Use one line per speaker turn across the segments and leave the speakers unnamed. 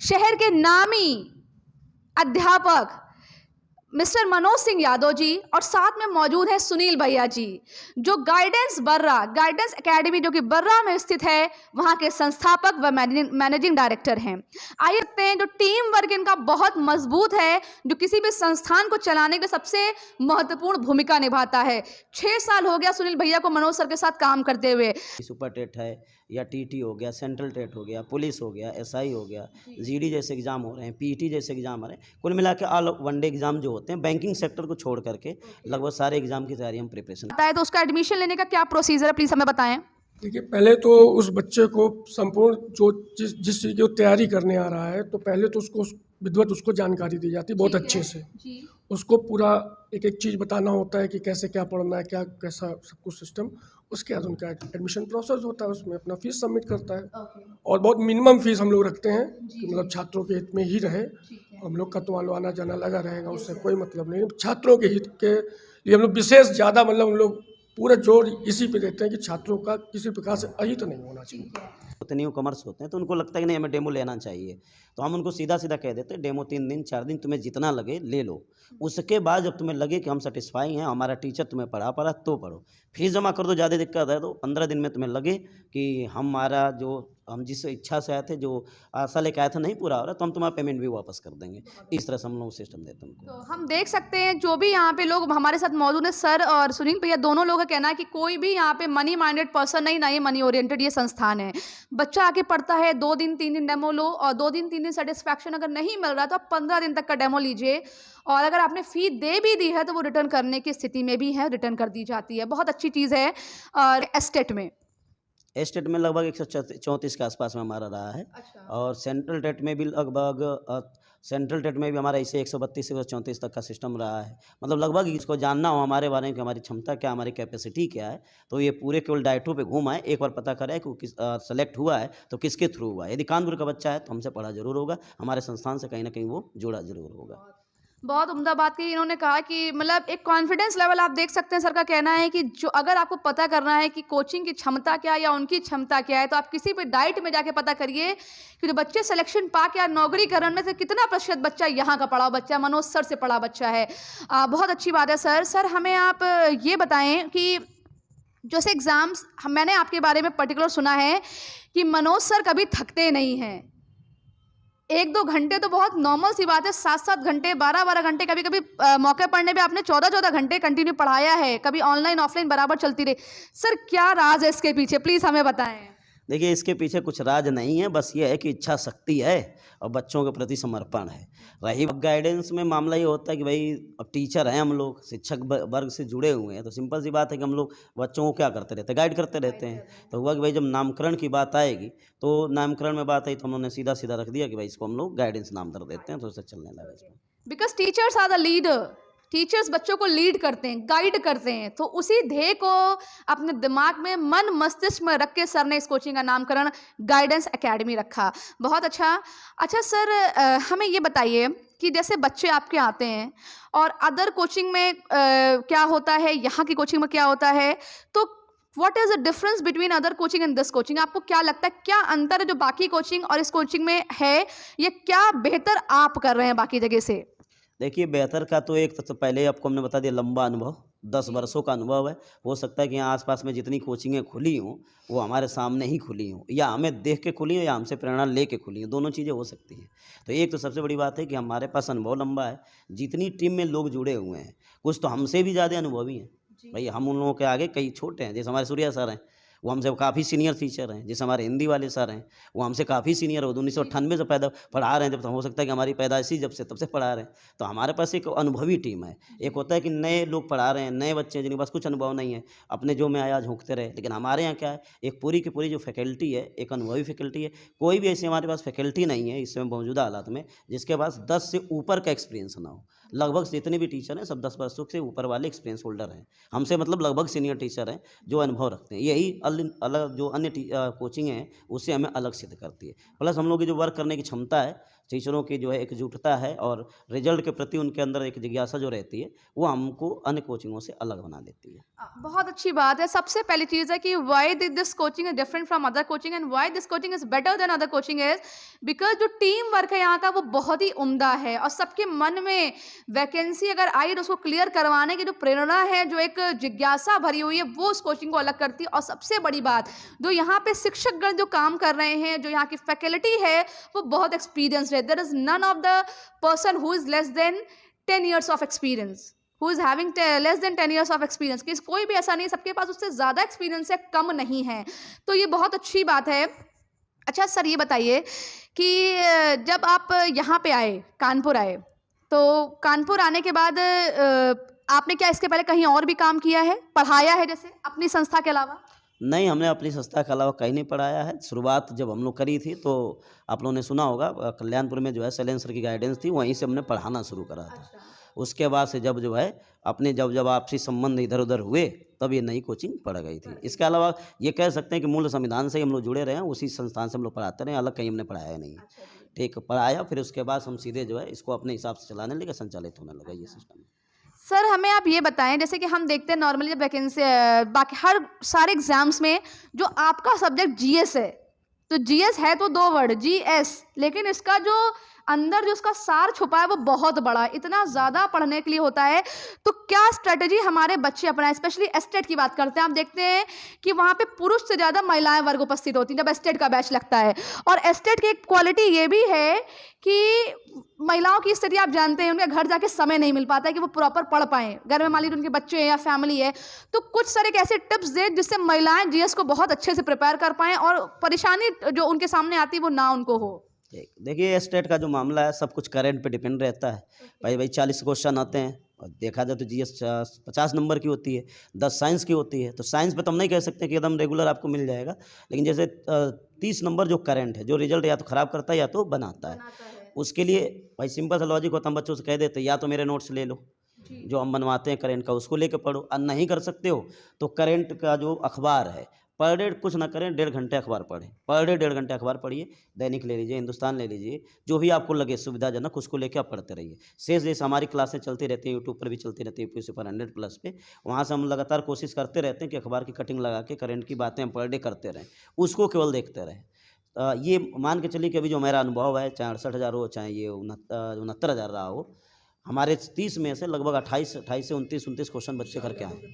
शहर के नामी अध्यापक मिस्टर मनोज सिंह यादव जी और साथ में मौजूद हैं सुनील भैया जी, जो गाइडेंस एकेडमी जो कि बर्रा में स्थित है, वहां के संस्थापक व मैनेजिंग डायरेक्टर हैं। आइए देखते हैं, जो टीम वर्क इनका बहुत मजबूत है, जो किसी भी संस्थान को चलाने के सबसे महत्वपूर्ण भूमिका निभाता है। 6 साल हो गया सुनील भैया को मनोज सर के साथ काम करते हुए।
सुपर टेट है या टीटी हो गया, सेंट्रल टेट हो गया, पुलिस हो गया, एसआई हो गया, जीडी जैसे एग्जाम हो रहे हैं, पीटी जैसे एग्जाम हो रहे हैं, कुल मिला के ऑल वनडे एग्जाम जो होते हैं, बैंकिंग सेक्टर को छोड़ करके लगभग सारे एग्जाम की तैयारी हम प्रिपरेशन।
बताया तो उसका एडमिशन लेने का क्या प्रोसीजर है, प्लीज हमें बताएं।
देखिए, पहले तो उस बच्चे को संपूर्ण जो जिस चीज़ की वो तैयारी करने आ रहा है, तो पहले तो उसको विधिवत उसको जानकारी दी जाती है बहुत अच्छे से। उसको पूरा एक एक चीज़ बताना होता है कि कैसे क्या पढ़ना है, क्या कैसा सब कुछ सिस्टम। उसके बाद उनका एडमिशन प्रोसेस होता है, उसमें अपना फीस सबमिट करता है। और बहुत मिनिमम फीस हम लोग रखते हैं कि मतलब छात्रों के हित में ही रहे। हम लोग का तो मान लो आना जाना लगा रहेगा, उससे कोई मतलब नहीं। छात्रों के हित के लिए हम लोग विशेष ज़्यादा मतलब हम लोग पूरा जोर इसी पे देते हैं कि छात्रों का किसी प्रकार से अहित नहीं होना चाहिए।
होते न्यू कमर्स होते हैं तो उनको लगता है कि नहीं हमें डेमो लेना चाहिए, तो हम उनको सीधा सीधा कह देते हैं डेमो 3 दिन 4 दिन तुम्हें जितना लगे ले लो। उसके बाद जब तुम्हें लगे कि हम सेटिस्फाई हैं, हमारा टीचर तुम्हें पढ़ा तो पढ़ो। फीस जमा कर दो, ज़्यादा दिक्कत है तो 15 दिन में तुम्हें लगे कि हमारा जो हम जिस इच्छा से आए थे, जो आशा लेके आए थे, नहीं पूरा हो रहा, तो हम तुम्हारा पेमेंट भी वापस कर देंगे। इस तरह से हम लोग सिस्टम देते हैं उनको।
तो हम देख सकते हैं जो भी यहाँ पे लोग हमारे साथ मौजूद हैं, सर और सुनील भैया दोनों लोगों का कहना है कि कोई भी यहाँ पे मनी माइंडेड पर्सन नहीं, ना ही मनी ओरिएंटेड ये संस्थान है। बच्चा आके पढ़ता है, 2 दिन 3 दिन डेमो लो, और 2 दिन 3 दिन सेटिस्फैक्शन अगर नहीं मिल रहा तो आप 15 दिन तक का डेमो लीजिए, और अगर आपने फी दे भी दी है तो वो रिटर्न करने की स्थिति में भी है, रिटर्न कर दी जाती है। बहुत अच्छी चीज़ है। और एस्टेट में
लगभग 134 के आसपास में हमारा रहा है। और सेंट्रल टेट में भी लगभग हमारा इसे 132 से 134 तक का सिस्टम रहा है। मतलब लगभग इसको जानना हो हमारे बारे में कि हमारी क्षमता क्या, हमारी कैपेसिटी क्या है, तो ये पूरे केवल डाइटों पे घूम आए, एक बार पता करें कि वो किस सेलेक्ट हुआ है तो किसके थ्रू हुआ है। यदि कानपुर का बच्चा है तो हमसे पढ़ा जरूर होगा, हमारे संस्थान से कहीं ना कहीं वो जुड़ा जरूर होगा।
बहुत उम्दा बात की इन्होंने कहा कि मतलब एक कॉन्फिडेंस लेवल आप देख सकते हैं। सर का कहना है कि जो अगर आपको पता करना है कि कोचिंग की क्षमता क्या है या उनकी क्षमता क्या है, तो आप किसी भी डाइट में जाके पता करिए कि जो बच्चे सिलेक्शन पा के नौकरीकरण में से कितना प्रतिशत बच्चा यहाँ का पढ़ा बच्चा, मनोज सर से पढ़ा बच्चा है। बहुत अच्छी बात है सर। सर हमें आप ये बताएं कि जैसे एग्ज़ाम्स, मैंने आपके बारे में पर्टिकुलर सुना है कि मनोज सर कभी थकते नहीं हैं। 1-2 घंटे तो बहुत नॉर्मल सी बात है, 7-7 घंटे 12-12 घंटे, कभी कभी मौके पढ़ने पे आपने 14-14 घंटे कंटिन्यू पढ़ाया है, कभी ऑनलाइन ऑफलाइन बराबर चलती रही। सर क्या राज है इसके पीछे, प्लीज़ हमें बताएं।
देखिए, इसके पीछे कुछ राज नहीं है, बस ये है कि इच्छा शक्ति है और बच्चों के प्रति समर्पण है। रही गाइडेंस में मामला ये होता है कि भाई अब टीचर हैं हम लोग, शिक्षक वर्ग से जुड़े हुए हैं, तो सिंपल सी बात है कि हम लोग बच्चों को क्या करते रहते हैं, गाइड करते रहते हैं। तो हुआ कि भाई जब नामकरण की बात आएगी, तो नामकरण में बात आई तो उन्होंने सीधा सीधा रख दिया कि भाई इसको हम लोग गाइडेंस नाम धर देते हैं, तो उससे चलने लगा इसमें।
Because teachers are the leader, teachers बच्चों को लीड करते हैं, गाइड करते हैं, तो उसी ध्येय को अपने दिमाग में, मन मस्तिष्क में रख के सर ने इस कोचिंग का नामकरण गाइडेंस एकेडमी रखा। बहुत अच्छा सर, हमें ये बताइए कि जैसे बच्चे आपके आते हैं और अदर कोचिंग में क्या होता है, यहाँ की कोचिंग में क्या होता है, तो what is the difference between other coaching and this coaching? आपको क्या लगता है, क्या अंतर है जो बाकी कोचिंग और इस कोचिंग में है? ये क्या बेहतर आप कर रहे हैं बाकी जगह से?
देखिए, बेहतर का तो एक तो पहले आपको हमने बता दिया, लंबा अनुभव, 10 वर्षों का अनुभव है। हो सकता है कि यहाँ आसपास में जितनी कोचिंगें खुली हों वो हमारे सामने ही खुली हों, या हमें देख के खुली हों या हमसे प्रेरणा लेके खुली हों, दोनों चीज़ें हो सकती हैं। तो एक तो सबसे बड़ी बात है कि हमारे पास अनुभव लंबा है। जितनी टीम में लोग जुड़े हुए हैं, कुछ तो हमसे भी ज़्यादा अनुभवी हैं भाई, हम उन लोगों के आगे कई छोटे हैं। जैसे हमारे सूर्या सर हैं, वो हमसे काफ़ी सीनियर टीचर हैं। जैसे हमारे हिंदी वाले सर हैं, वो हमसे काफ़ी सीनियर हो, 1998 से पैदा पढ़ा रहे हैं, जब तो हो सकता है कि हमारी पैदाइशी जब से तब से पढ़ा रहे हैं। तो हमारे पास एक अनुभवी टीम है। एक होता है कि नए लोग पढ़ा रहे हैं, नए बच्चे जिनके पास कुछ अनुभव नहीं है, अपने जो में आया झोंकते रहे। लेकिन हमारे यहाँ क्या है, एक पूरी की पूरी जो फैकल्टी है, एक अनुभवी फैकल्टी है। कोई भी ऐसी हमारे पास फैकल्टी नहीं है इस समय मौजूदा हालात में जिसके पास 10 से ऊपर का एक्सपीरियंस ना हो। लगभग जितने भी टीचर हैं सब 10 वर्षों से ऊपर वाले एक्सपीरियंस होल्डर हैं हमसे, मतलब लगभग सीनियर टीचर हैं जो अनुभव रखते हैं। यही अलग जो अन्य कोचिंग है उससे हमें अलग सिद्ध करती है। प्लस हम लोग की जो वर्क करने की क्षमता है, टीचरों की जो है एकजुटता है और रिजल्ट के प्रति उनके अंदर एक जिज्ञासा जो रहती है, वो हमको अन्य कोचिंगों से अलग बना देती है।
बहुत अच्छी बात है। सबसे पहली चीज़ है कि why this coaching is different from other coaching and why this coaching is better than other coaching is because जो टीम वर्क है यहाँ का वो बहुत ही उम्दा है और सबके मन में वैकेंसी अगर आई तो उसको क्लियर करवाने की जो प्रेरणा है, जो एक जिज्ञासा भरी हुई है, वो उस कोचिंग को अलग करती है। और सबसे बड़ी बात, जो यहाँ पे शिक्षकगण जो काम कर रहे हैं, जो यहाँ की फैकल्टी है, वो बहुत एक्सपीरियंस्ड है। There is none of the person who is less than 10 years of experience, who is having less than 10 years of experience, कि कोई भी ऐसा नहीं, सबके पास उससे ज़्यादा एक्सपीरियंस है, कम नहीं है। तो ये बहुत अच्छी बात है। अच्छा सर, ये बताइए कि जब आप यहाँ पे आए, कानपुर आए, तो कानपुर आने के बाद आपने क्या इसके पहले कहीं और भी काम किया है, पढ़ाया है जैसे अपनी संस्था के अलावा?
नहीं, हमने अपनी संस्था के अलावा कहीं नहीं पढ़ाया है। शुरुआत जब हम लोग करी थी तो आप लोगों ने सुना होगा, कल्याणपुर में जो है शैलेंद्र सर की गाइडेंस थी, वहीं से हमने पढ़ाना शुरू करा था। उसके बाद से जब जो है अपने जब आपसी संबंध इधर-उधर हुए, तब ये नई कोचिंग पड़ गई थी। इसके अलावा ये कह सकते हैं कि मूल संविधान से ही हम लोग जुड़े रहे हैं, उसी संस्थान से हम लोग पढ़ाते रहे हैं, अलग कहीं हमने पढ़ाया नहीं है। ठीक, पढ़ाया, फिर उसके बाद हम सीधे जो है इसको अपने हिसाब से चलाने लगे, संचालित होने लगा ये सिस्टम।
सर हमें आप ये बताएं, जैसे कि हम देखते हैं नॉर्मली जब वैकेंसी बाकी हर सारे एग्जाम्स में जो आपका सब्जेक्ट जीएस है, तो जीएस है तो 2 वर्ड जीएस, लेकिन इसका जो अंदर जो उसका सार छुपा है वो बहुत बड़ा है, इतना ज़्यादा पढ़ने के लिए होता है। तो क्या स्ट्रेटजी हमारे बच्चे अपनाएं? स्पेशली एस्टेट की बात करते हैं, आप देखते हैं कि वहाँ पे पुरुष से ज़्यादा महिलाएं वर्ग उपस्थित होती हैं जब एस्टेट का बैच लगता है। और एस्टेट की एक क्वालिटी ये भी है कि महिलाओं की स्थिति आप जानते हैं, उनके घर जाके समय नहीं मिल पाता है कि वो प्रॉपर पढ़ पाएँ, घर में मान लीजिए उनके बच्चे हैं या फैमिली है। तो कुछ सारे एक ऐसे टिप्स दें जिससे महिलाएं जीएस को बहुत अच्छे से प्रिपेयर कर पाएँ और परेशानी जो उनके सामने आती है वो ना उनको हो।
देखिए, स्टेट का जो मामला है सब कुछ करंट पे डिपेंड रहता है। भाई 40 क्वेश्चन आते हैं और देखा जाए तो जीएस 50 नंबर की होती है, 10 साइंस की होती है। तो साइंस पे तो हम नहीं कह सकते कि एकदम रेगुलर आपको मिल जाएगा, लेकिन जैसे 30 नंबर जो करंट है, जो रिजल्ट या तो ख़राब करता है या तो बनाता है, उसके लिए भाई सिंपल सा लॉजिक होता है, हम बच्चों से कह देते हैं या तो मेरे नोट्स ले लो, जो हम बनवाते हैं करंट का, उसको लेके पढ़ो। और नहीं कर सकते हो तो करंट का जो अखबार है, पर डे कुछ ना करें, 1.5 घंटे अखबार पढ़ें, पर डे 1.5 घंटे अखबार पढ़िए। दैनिक ले लीजिए, हिंदुस्तान ले लीजिए, जो भी आपको लगे सुविधाजनक उसको लेके आप पढ़ते रहिए। शेष जैसे हमारी क्लासें चलती रहती हैं, यूट्यूब पर भी चलती रहती है, यूपी सुपर 100+ पे, वहाँ से हम लगातार कोशिश करते रहते हैं कि अखबार की कटिंग लगा के करंट की बातें हम पर डे करते रहें, उसको केवल देखते रहें। ये मान के चलिए कि अभी जो मेरा अनुभव है, चाहे 68,000 हो, चाहे ये 69,000 रहा हो, हमारे 30 में से लगभग 28 से 29 क्वेश्चन बच्चे करके आए।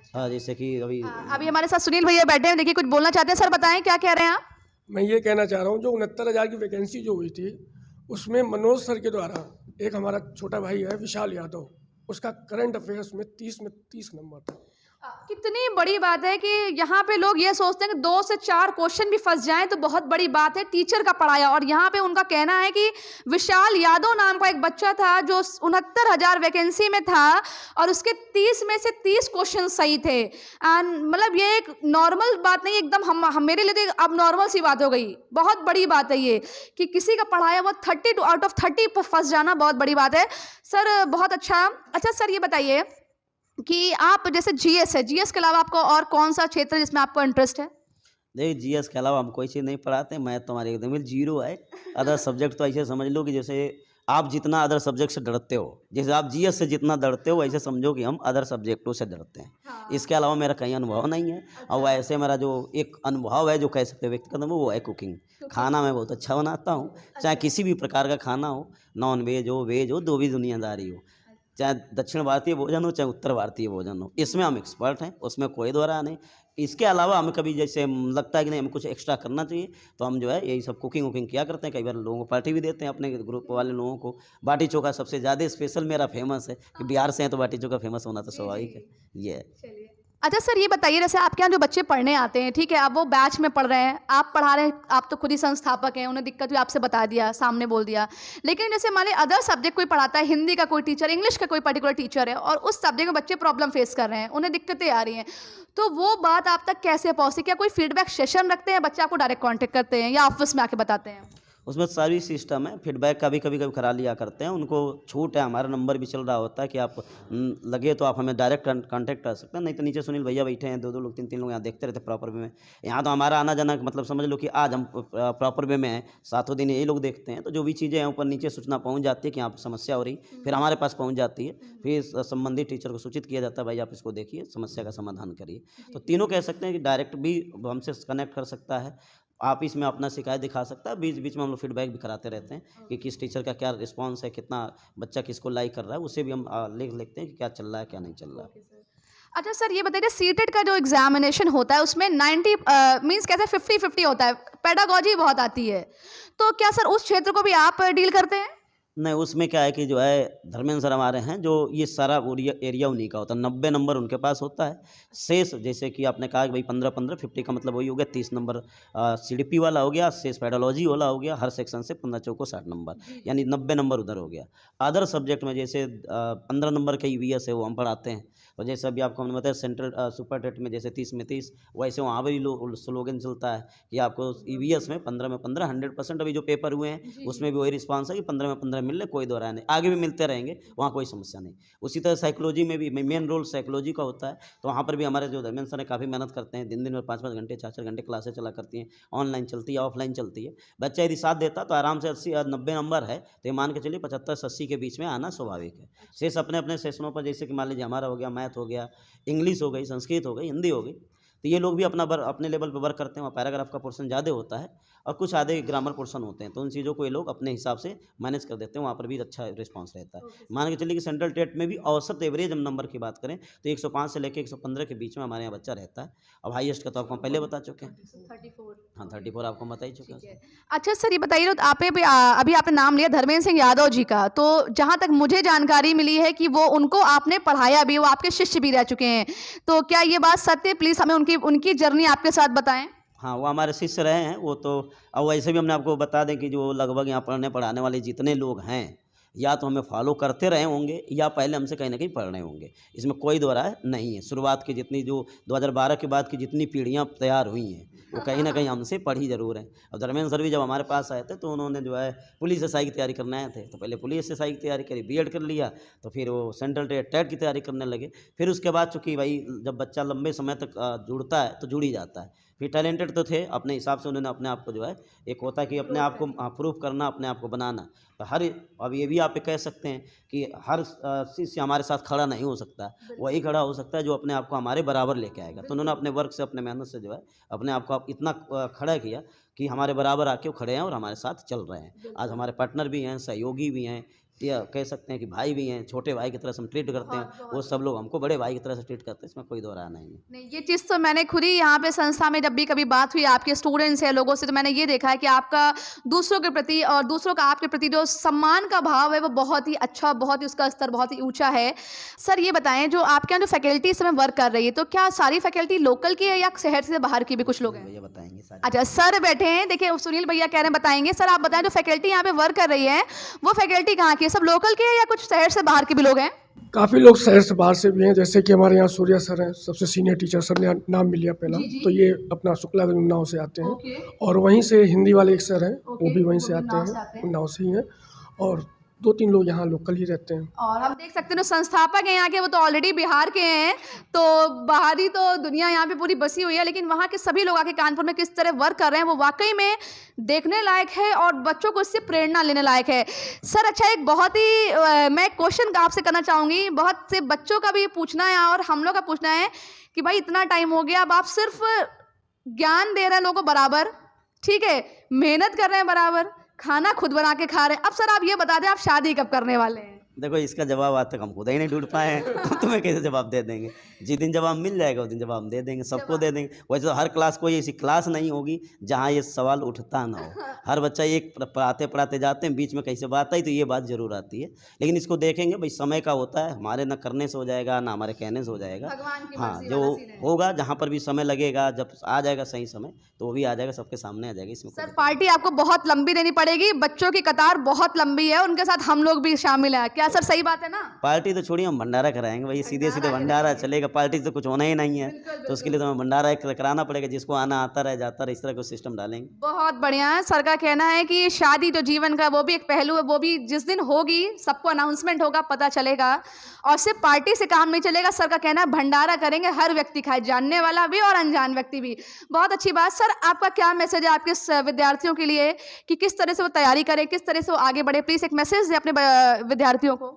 हाँ, जैसे कि
अभी हमारे साथ सुनील भैया बैठे हैं, देखिए कुछ बोलना चाहते हैं। सर बताएं क्या कह रहे हैं आप?
मैं ये कहना चाह रहा हूँ, जो 69,000 की वैकेंसी जो हुई थी, उसमें मनोज सर के द्वारा एक हमारा छोटा भाई है विशाल यादव, उसका करंट अफेयर्स में 30 नंबर था।
कितनी बड़ी बात है कि यहाँ पे लोग ये सोचते हैं कि 2 से 4 क्वेश्चन भी फंस जाएं तो बहुत बड़ी बात है, टीचर का पढ़ाया। और यहाँ पे उनका कहना है कि विशाल यादव नाम का एक बच्चा था जो 69,000 वैकेंसी में था और उसके 30 में से 30 क्वेश्चन सही थे। एंड मतलब ये एक नॉर्मल बात नहीं, एकदम हम मेरे लिए तो अब नॉर्मल सी बात हो गई। बहुत बड़ी बात है ये कि किसी का पढ़ाया वो 32 आउट ऑफ 30 पर फंस जाना बहुत बड़ी बात है। सर बहुत अच्छा सर ये बताइए कि आप जैसे जीएस है, जीएस के अलावा आपको और कौन सा क्षेत्र है जिसमें आपको इंटरेस्ट है?
देखिए, जीएस के अलावा हम कोई चीज़ नहीं पढ़ाते, मैथ तो हमारे एकदम 0 है। अदर सब्जेक्ट तो ऐसे समझ लो कि जैसे आप जितना अदर सब्जेक्ट से डरते हो, जैसे आप जीएस से जितना डरते हो, वैसे समझो कि हम अदर सब्जेक्टों से डरते हैं।
हाँ।
इसके अलावा मेरा कहीं अनुभव नहीं है। और वैसे मेरा जो एक अनुभव है, जो कह सकते हो व्यक्तिगत अनुभव, वो है कुकिंग। खाना मैं बहुत अच्छा बनाता हूँ, चाहे किसी भी प्रकार का खाना हो, नॉन वेज हो, वेज हो, जो भी दुनियादारी हो, चाहे दक्षिण भारतीय भोजन हो, चाहे उत्तर भारतीय भोजन हो, इसमें हम एक्सपर्ट हैं, उसमें कोई दो राय नहीं। इसके अलावा हमें कभी जैसे लगता है कि नहीं हमें कुछ एक्स्ट्रा करना चाहिए, तो हम जो है यही सब कुकिंग किया करते हैं। कई बार लोगों को पार्टी भी देते हैं, अपने ग्रुप वाले लोगों को। बाटी चोखा सबसे ज़्यादा स्पेशल मेरा फेमस है, कि बिहार से हैं तो बाटी चोखा फेमस होना तो स्वाभाविक है। ये है।
अच्छा सर ये बताइए, जैसे आपके यहाँ जो बच्चे पढ़ने आते हैं, ठीक है, अब वो बैच में पढ़ रहे हैं, आप पढ़ा रहे हैं, आप तो खुद ही संस्थापक हैं, उन्हें दिक्कत भी आपसे बता दिया, सामने बोल दिया, लेकिन जैसे मान लीजिए अदर सब्जेक्ट कोई पढ़ाता है, हिंदी का कोई टीचर, इंग्लिश का कोई पर्टिकुलर टीचर है और उस सब्जेक्ट में बच्चे प्रॉब्लम फेस कर रहे हैं, उन्हें दिक्कतें आ रही हैं, तो वो बात आप तक कैसे पहुँचती? क्या कोई फीडबैक सेशन रखते हैं, बच्चे आपको डायरेक्ट कॉन्टेक्ट करते हैं या ऑफिस में आके बताते हैं?
उसमें सारी सिस्टम है, फीडबैक का भी कभी-कभी करा लिया करते हैं, उनको छूट है, हमारा नंबर भी चल रहा होता है कि आप लगे तो आप हमें डायरेक्ट कॉन्टैक्ट कर सकते हैं, नहीं तो नीचे सुनील भैया बैठे हैं, 2-2 लोग 3-3 लोग यहाँ देखते रहते हैं प्रॉपर वे में। यहाँ तो हमारा आना-जाना मतलब समझ लो कि आज हम प्रॉपर वे में हैं, सातों दिन यही लोग देखते हैं, तो जो भी चीज़ें हैं ऊपर-नीचे सूचना पहुँच जाती है कि यहाँ पे समस्या हो रही, फिर हमारे पास पहुँच जाती है, फिर संबंधित टीचर को सूचित किया जाता है, भाई आप इसको देखिए, समस्या का समाधान करिए। तो तीनों कह सकते हैं कि डायरेक्ट भी हमसे कनेक्ट कर सकता है, ऑफिस में अपना शिकायत दिखा सकता है, बीच-बीच में हम लोग फीडबैक भी कराते रहते हैं कि किस टीचर का क्या रिस्पॉन्स है, कितना बच्चा किसको लाइक कर रहा है, उसे भी हम लिख लेते हैं कि क्या चल रहा है, क्या नहीं चल रहा है।
अच्छा सर, ये बताइए सीटेट का जो एग्जामिनेशन होता है उसमें 90 मीन्स कैसे 50-50 होता है, पेडागॉजी बहुत आती है, तो क्या सर उस क्षेत्र को भी आप डील करते हैं?
नहीं, उसमें क्या है कि जो है धर्मेंद्र सर हमारे हैं, जो ये सारा एरिया उन्हीं का होता है, 90 नंबर उनके पास होता है। शेष जैसे कि आपने कहा कि भाई 15-15 50 का मतलब वही हो गया, 30 नंबर सीडीपी वाला हो गया, शेष पेडोलॉजी वाला हो गया, हर सेक्शन से 15 चौको 60 नंबर, यानी 90 नंबर उधर हो गया। अदर सब्जेक्ट में जैसे 15 नंबर का ईवीएस है, वो हम पढ़ाते हैं, और जैसे अभी आपको हमने बताया सेंट्रल सुपर टेट में जैसे 30 में 30, वैसे वहाँ पर भी स्लोगन चलता है कि आपको ईवीएस में 15 में 15 100%। अभी जो पेपर हुए हैं उसमें भी वही रिस्पॉन्स है कि 15 में 15 मिल रहे, कोई दो राय नहीं, आगे भी मिलते रहेंगे, वहाँ कोई समस्या नहीं। उसी तरह साइकोलॉजी में भी मेन रोल साइकोलॉजी का होता है, तो वहाँ पर भी हमारे जो धर्मेंद्र सर हैं काफ़ी मेहनत करते हैं, दिन-दिन में 5-5 घंटे 4-4 घंटे क्लासें चला करती हैं, ऑनलाइन चलती है, ऑफलाइन चलती है। बच्चा यदि साथ देता तो आराम से 80-90 नंबर है, तो ये मान के चलिए 75-80 के बीच में आना स्वाभाविक है। शेष अपने-अपने सेशनों पर, जैसे कि मान लीजिए हमारा हो गया मैथ हो गया, इंग्लिश हो गई, संस्कृत हो गई, हिंदी हो गई, तो ये लोग भी अपने लेवल पे वर्क करते हैं, वहाँ पैराग्राफ का पोर्शन ज़्यादा होता है और कुछ आधे ग्रामर पोर्शन होते हैं, तो उन चीज़ों को ये लोग अपने हिसाब से मैनेज कर देते हैं, वहाँ पर भी अच्छा रिस्पांस रहता है। मान के चलिए कि सेंट्रल टेट में भी औसत एवरेज हम नंबर की बात करें तो 105 से लेकर 115 के बीच में हमारे यहाँ बच्चा रहता है। अब हाईएस्ट का तो आपको हम पहले बता चुके हैं,
34।
हाँ 34 आपको हम बता ही चुके हैं।
अच्छा सर, ये बताइए तो अभी आपने नाम लिया धर्मेंद्र सिंह यादव जी का, तो जहाँ तक मुझे जानकारी मिली है कि वो उनको आपने पढ़ाया भी, वो आपके शिष्य भी रह चुके हैं, तो क्या ये बात सत्य है? प्लीज़ हमें उनकी जर्नी आपके साथ बताएं।
हाँ, वो हमारे शिष्य रहे हैं, वो तो अब वैसे भी हमने आपको बता दें कि जो लगभग यहाँ पढ़ने पढ़ाने वाले जितने लोग हैं, या तो हमें फॉलो करते रहे होंगे या पहले हमसे कहीं ना कहीं पढ़ रहे होंगे, इसमें कोई दो राय नहीं है। शुरुआत की जितनी जो 2012 के बाद की जितनी पीढ़ियाँ तैयार हुई हैं, वो कहीं ना कहीं हमसे पढ़ी ज़रूर हैं। और धर्मेंद्र सर भी जब हमारे पास आए थे तो उन्होंने जो है पुलिस एसआई की तैयारी करने आए थे, तो पहले पुलिस एसआई की तैयारी करी, बीएड कर लिया, तो फिर वो सेंट्रल टेट की तैयारी करने लगे। फिर उसके बाद चूँकि भाई जब बच्चा लंबे समय तक जुड़ता है तो जुड़ ही जाता है। फिर टैलेंटेड तो थे, अपने हिसाब से उन्होंने अपने आप को जो है, एक होता है कि अपने आप को प्रूफ करना, अपने आप को बनाना, तो अब ये भी आप कह सकते हैं कि हर शिष्य हमारे साथ खड़ा नहीं हो सकता, वही खड़ा हो सकता है जो अपने आप को हमारे बराबर लेके आएगा। तो उन्होंने अपने वर्क से, अपने मेहनत से जो है अपने आप को इतना खड़ा किया कि हमारे बराबर आके वो खड़े हैं और हमारे साथ चल रहे हैं। आज हमारे पार्टनर भी हैं, सहयोगी भी हैं, या कह सकते हैं कि भाई भी हैं, छोटे भाई की तरह से हम ट्रीट करते हैं, वो सब लोग हमको बड़े भाई की तरह से ट्रीट करते हैं, इसमें कोई दो राय नहीं है।
नहीं, ये चीज़ तो मैंने खुद ही यहाँ पे संस्था में जब भी कभी बात हुई आपके स्टूडेंट्स है लोगों से, तो मैंने ये देखा है कि आपका दूसरों के प्रति और दूसरों का आपके प्रति जो सम्मान का भाव है वो बहुत ही अच्छा, बहुत ही उसका स्तर बहुत ही ऊंचा है। सर ये बताएं, जो आपके यहाँ जो फैकल्टी इस समय वर्क कर रही है, तो क्या सारी फैकल्टी लोकल की है या शहर से बाहर की भी कुछ लोग हैं?
भैया बताएंगे सारे।
अच्छा, सर बैठे हैं, देखिए सुनील भैया कह रहे हैं बताएंगे। सर आप बताएं, जो फैकल्टी यहाँ पे वर्क कर रही है वो फैकल्टी कहाँ की है? सब लोकल के है या कुछ शहर से बाहर के भी लोग हैं?
काफ़ी लोग शहर से बाहर से भी हैं, जैसे कि हमारे यहाँ सूर्या सर हैं, सबसे सीनियर टीचर, सर ने नाम भी लिया पहला, तो ये अपना शुक्लागंज उन्नाव से आते हैं। और वहीं से हिंदी वाले एक सर हैं, वो भी वहीं से आते हैं, उन्नाव से ही हैं। और 2-3 लोग यहाँ लोकल ही रहते हैं।
और हम देख सकते हैं जो संस्थापक हैं यहाँ के, वो तो ऑलरेडी बिहार के हैं, तो बाहरी तो दुनिया यहाँ पे पूरी बसी हुई है, लेकिन वहाँ के सभी लोग आके कानपुर में किस तरह वर्क कर रहे हैं वो वाकई में देखने लायक है और बच्चों को इससे प्रेरणा लेने लायक है। सर अच्छा, एक बहुत ही मैं क्वेश्चन आपसे करना चाहूँगी, बहुत से बच्चों का भी पूछना है और हम लोग का पूछना है कि भाई इतना टाइम हो गया, अब आप सिर्फ ज्ञान दे रहे हैं लोगों को बराबर, ठीक है, मेहनत कर रहे हैं बराबर, खाना खुद बना के खा रहे हैं, अब सर आप ये बता दें आप शादी कब करने वाले हैं?
देखो, इसका जवाब आज तक हम खुद ही नहीं ढूंढ पाए हैं, तो तुम्हें कैसे जवाब दे देंगे? जिस दिन जवाब मिल जाएगा उस दिन जवाब हम दे देंगे, सबको दे देंगे। वैसे तो हर क्लास, कोई ऐसी क्लास नहीं होगी जहाँ ये सवाल उठता ना हो। हर बच्चा एक पढ़ाते पढ़ाते जाते हैं, बीच में कैसे बात आई तो ये बात जरूर आती है, लेकिन इसको देखेंगे भाई, समय का होता है, हमारे ना करने से हो जाएगा ना हमारे कहने से हो जाएगा। हाँ, जो होगा जहाँ पर भी समय लगेगा, जब आ जाएगा सही समय तो वो भी आ जाएगा, सबके सामने आ जाएगा। इसमें
सर पार्टी आपको बहुत लंबी देनी पड़ेगी, बच्चों की कतार बहुत लंबी है, उनके साथ हम लोग भी शामिल हैं, क्या क्या सर, सही बात है ना?
पार्टी तो छोड़िए, हम भंडारा कराएंगे भाई, सीधे सीधे भंडारा चलेगा, पार्टी से कुछ होना ही नहीं है। तो उसके लिए तो हमें भंडारा एक कराना पड़ेगा, जिसको आना आता रहे जाता रहे, इस तरह का सिस्टम डालेंगे।
बहुत बढ़िया है। सर का कहना है कि शादी जो जीवन का वो भी एक पहलू है, वो भी जिस दिन होगी सबको अनाउंसमेंट होगा, पता चलेगा, और सिर्फ पार्टी से काम नहीं चलेगा। सर का कहना है भंडारा करेंगे, हर व्यक्ति खाए, जानने वाला भी और अनजान व्यक्ति भी। बहुत अच्छी बात। सर आपका क्या मैसेज है आपके विद्यार्थियों के लिए कि किस तरह से वो तैयारी करें, किस तरह से वो आगे बढ़े? प्लीज एक मैसेज दें अपने विद्यार्थियों को।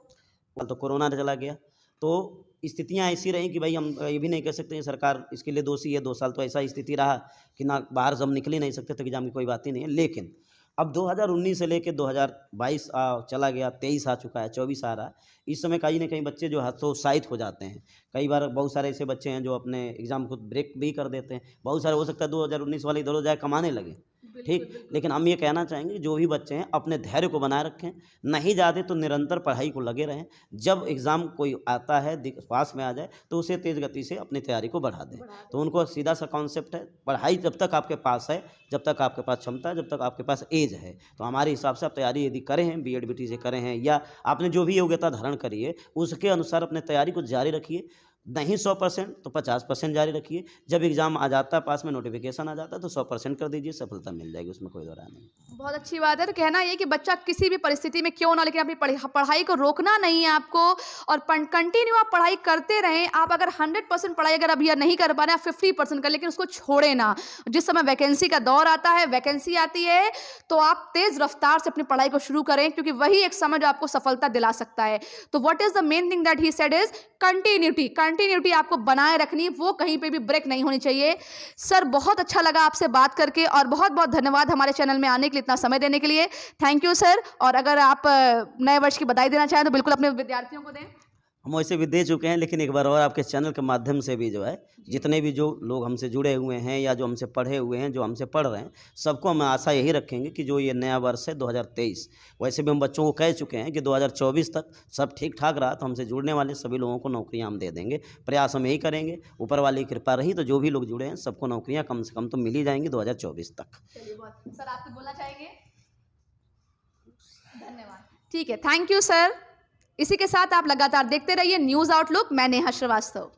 तो कोरोना चला गया तो स्थितियां ऐसी रही कि भाई हम ये भी नहीं कह सकते हैं सरकार इसके लिए दोषी है। 2 साल तो ऐसा स्थिति रहा कि ना बाहर से हम निकल ही नहीं सकते थे, एग्जाम की कोई बात ही नहीं है। लेकिन अब 2019 से लेकर 2022 चला गया, 23 आ चुका है, 24 आ रहा है। इस समय कहीं ना कहीं बच्चे जो हतोत्साहित हो जाते हैं। कई बार बहुत सारे ऐसे बच्चे हैं जो अपने एग्ज़ाम को ब्रेक भी कर देते हैं। बहुत सारे हो सकता है 2019 वाले इधर उधर कमाने लगे, ठीक। लेकिन हम ये कहना चाहेंगे जो भी बच्चे हैं अपने धैर्य को बनाए रखें, नहीं जाते तो निरंतर पढ़ाई को लगे रहें। जब एग्ज़ाम कोई आता है पास में आ जाए तो उसे तेज़ गति से अपनी तैयारी को बढ़ा दें। तो उनको सीधा सा कॉन्सेप्ट है, पढ़ाई जब तक आपके पास है, जब तक आपके पास क्षमता है, जब तक आपके पास एज है, तो हमारे हिसाब से आप तैयारी यदि करें हैं, बीएड बीटी से करें हैं, या आपने जो भी योग्यता धारण करी है उसके अनुसार अपने तैयारी को जारी रखिए। नहीं 100% तो 50% जारी रखिए। जब एग्ज़ाम आ जाता है, पास में नोटिफिकेशन आ जाता है, तो 100% कर दीजिए, सफलता मिल जाएगी, उसमें कोई दो राय नहीं।
बहुत अच्छी बात है। तो कहना ये कि बच्चा किसी भी परिस्थिति में क्यों ना, लेकिन अपनी पढ़ाई को रोकना नहीं है आपको, और कंटिन्यू आप पढ़ाई करते रहें। आप अगर 100% पढ़ाई अगर अभी नहीं कर पा रहे, आप 50% कर, लेकिन उसको छोड़े ना। जिस समय वैकेंसी का दौर आता है, वैकेंसी आती है, तो आप तेज़ रफ्तार से अपनी पढ़ाई को शुरू करें, क्योंकि वही एक समय जो आपको सफलता दिला सकता है। तो what is the main thing that he said is continuity आपको बनाए रखनी, वो कहीं पे भी ब्रेक नहीं होनी चाहिए। सर बहुत अच्छा लगा आपसे बात करके, और बहुत बहुत धन्यवाद हमारे चैनल में आने के लिए, इतना समय देने के लिए। Thank you sir. और अगर आप नए वर्ष की बधाई देना चाहें तो बिल्कुल अपने विद्यार्थियों को दें।
हम वैसे भी दे चुके हैं, लेकिन एक बार और आपके चैनल के माध्यम से भी जो है, जितने भी जो लोग हमसे जुड़े हुए हैं या जो हमसे पढ़े हुए हैं, जो हमसे पढ़ रहे हैं, सबको हम आशा यही रखेंगे कि जो ये नया वर्ष है 2023, वैसे भी हम बच्चों को कह चुके हैं कि 2024 तक सब ठीक ठाक रहा तो हमसे जुड़ने वाले सभी लोगों को नौकरियां हम दे देंगे। प्रयास हम यही करेंगे, ऊपर वाली कृपा रही तो जो भी लोग जुड़े हैं सबको नौकरियाँ कम से कम तो मिल ही जाएंगी 2024 तक।
चलिए, बहुत सर आप बोलना चाहेंगे? धन्यवाद। ठीक है, थैंक यू सर। इसी के साथ आप लगातार देखते रहिए न्यूज़ आउटलुक। मैं नेहा श्रीवास्तव।